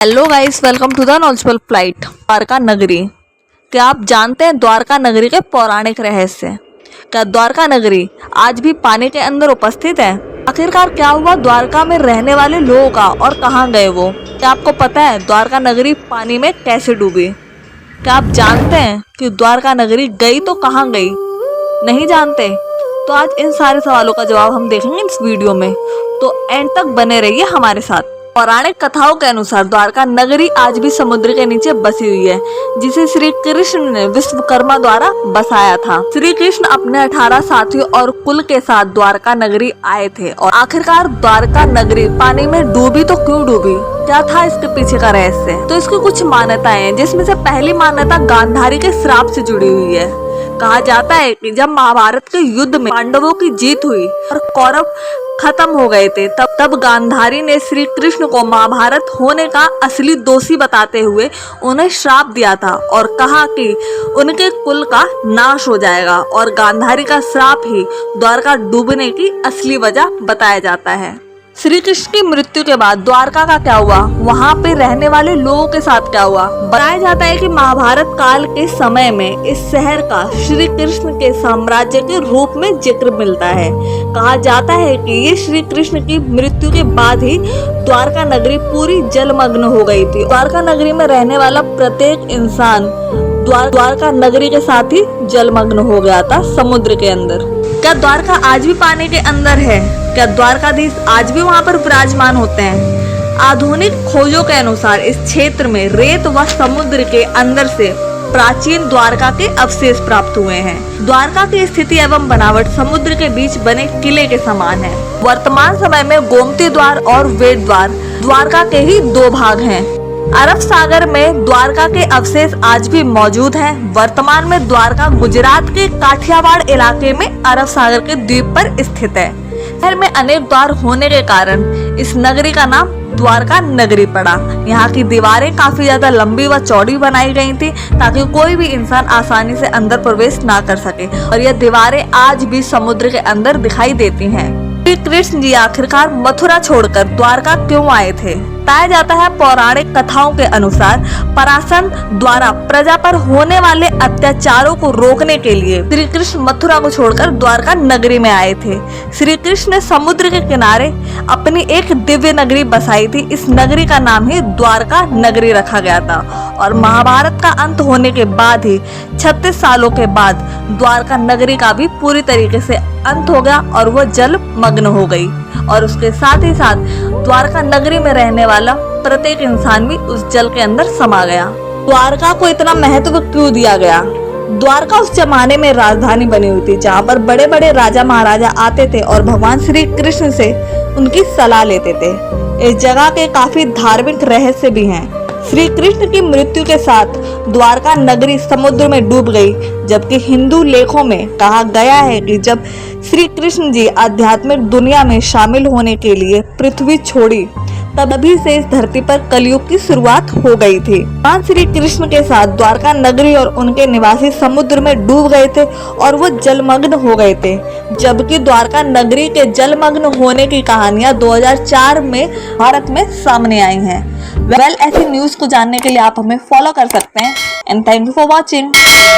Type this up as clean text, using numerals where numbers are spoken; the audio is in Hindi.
Hello guys, welcome to the knowledgeable flight. Dwarka नगरी। क्या आप जानते हैं द्वारका नगरी के पौराणिक रहस्य? क्या द्वारका नगरी आज भी पानी के अंदर उपस्थित है? आखिरकार क्या हुआ द्वारका में रहने वाले लोगों का और कहाँ गए वो? क्या आपको पता है द्वारका नगरी पानी में कैसे डूबी? क्या आप जानते हैं कि द्वारका नगरी गई तो कहाँ गई? नहीं जानते? तो आज इन सारे सवालों का जवाब हम देखेंगे इस वीडियो में, तो एंड तक बने रहिए हमारे साथ। पौराणिक कथाओं के अनुसार द्वारका नगरी आज भी समुद्र के नीचे बसी हुई है, जिसे श्री कृष्ण ने विश्वकर्मा द्वारा बसाया था। श्री कृष्ण अपने 18 साथियों और कुल के साथ द्वारका नगरी आए थे और आखिरकार द्वारका नगरी पानी में डूबी तो क्यों डूबी? क्या था इसके पीछे का रहस्य? तो इसकी कुछ मान्यताएं हैं, जिसमें से पहली मान्यता गांधारी के श्राप से जुड़ी हुई है। कहा जाता है कि जब महाभारत के युद्ध में पांडवों की जीत हुई और कौरव खत्म हो गए थे, तब गांधारी ने श्री कृष्ण को महाभारत होने का असली दोषी बताते हुए उन्हें श्राप दिया था और कहा कि उनके कुल का नाश हो जाएगा, और गांधारी का श्राप ही द्वारका डूबने की असली वजह बताया जाता है। श्री कृष्ण की मृत्यु के बाद द्वारका का क्या हुआ? वहाँ पे रहने वाले लोगों के साथ क्या हुआ? बताया जाता है कि महाभारत काल के समय में इस शहर का श्री कृष्ण के साम्राज्य के रूप में जिक्र मिलता है। कहा जाता है कि ये श्री कृष्ण की मृत्यु के बाद ही द्वारका नगरी पूरी जलमग्न हो गई थी। द्वारका नगरी में रहने वाला प्रत्येक इंसान द्वारका नगरी के साथ ही जलमग्न हो गया था समुद्र के अंदर। क्या द्वारका आज भी पानी के अंदर है? क्या द्वारकाधीश आज भी वहां पर विराजमान होते हैं? आधुनिक खोजों के अनुसार इस क्षेत्र में रेत व समुद्र के अंदर से प्राचीन द्वारका के अवशेष प्राप्त हुए हैं। द्वारका की स्थिति एवं बनावट समुद्र के बीच बने किले के समान है। वर्तमान समय में गोमती द्वार और वेद द्वार द्वारका के ही दो भाग हैं। अरब सागर में द्वारका के अवशेष आज भी मौजूद हैं। वर्तमान में द्वारका गुजरात के काठियावाड़ इलाके में अरब सागर के द्वीप पर स्थित है। शहर में अनेक द्वार होने के कारण इस नगरी का नाम द्वारका नगरी पड़ा। यहाँ की दीवारें काफी ज्यादा लंबी व चौड़ी बनाई गई थी, ताकि कोई भी इंसान आसानी से अंदर प्रवेश ना कर सके, और यह दीवारें आज भी समुद्र के अंदर दिखाई देती हैं। श्री कृष्ण जी आखिरकार मथुरा छोड़कर द्वारका क्यों आए थे? बताया जाता है पौराणिक कथाओं के अनुसार पराशर द्वारा प्रजा पर होने वाले अत्याचारों को रोकने के लिए श्री कृष्ण मथुरा को छोड़कर द्वारका नगरी में आए थे। श्री कृष्ण ने समुद्र के किनारे अपनी एक दिव्य नगरी बसाई थी। इस नगरी का नाम ही द्वारका नगरी रखा गया था, और महाभारत का अंत होने के बाद ही 36 सालों के बाद द्वारका नगरी का भी पूरी तरीके से अंत हो गया और वो जलमग्न हो गई, और उसके साथ ही साथ द्वारका नगरी में रहने वाला प्रत्येक इंसान भी उस जल के अंदर समा गया। द्वारका को इतना महत्व क्यों दिया गया? द्वारका उस जमाने में राजधानी बनी हुई थी, जहाँ पर बड़े बड़े राजा महाराजा आते थे और भगवान श्री कृष्ण से उनकी सलाह लेते थे। इस जगह के काफी धार्मिक रहस्य भी हैं। श्री कृष्ण की मृत्यु के साथ द्वारका नगरी समुद्र में डूब गई, जबकि हिंदू लेखों में कहा गया है कि जब श्री कृष्ण जी आध्यात्मिक दुनिया में शामिल होने के लिए पृथ्वी छोड़ी, तभी से इस धरती पर कलयुग की शुरुआत हो गई थी। भगवान श्री कृष्ण के साथ द्वारका नगरी और उनके निवासी समुद्र में डूब गए थे और वो जलमग्न हो गए थे, जबकि द्वारका नगरी के जलमग्न होने की कहानियां 2004 में भारत में सामने आई हैं। ऐसी न्यूज को जानने के लिए आप हमें फॉलो कर सकते हैं। And thank you for watching.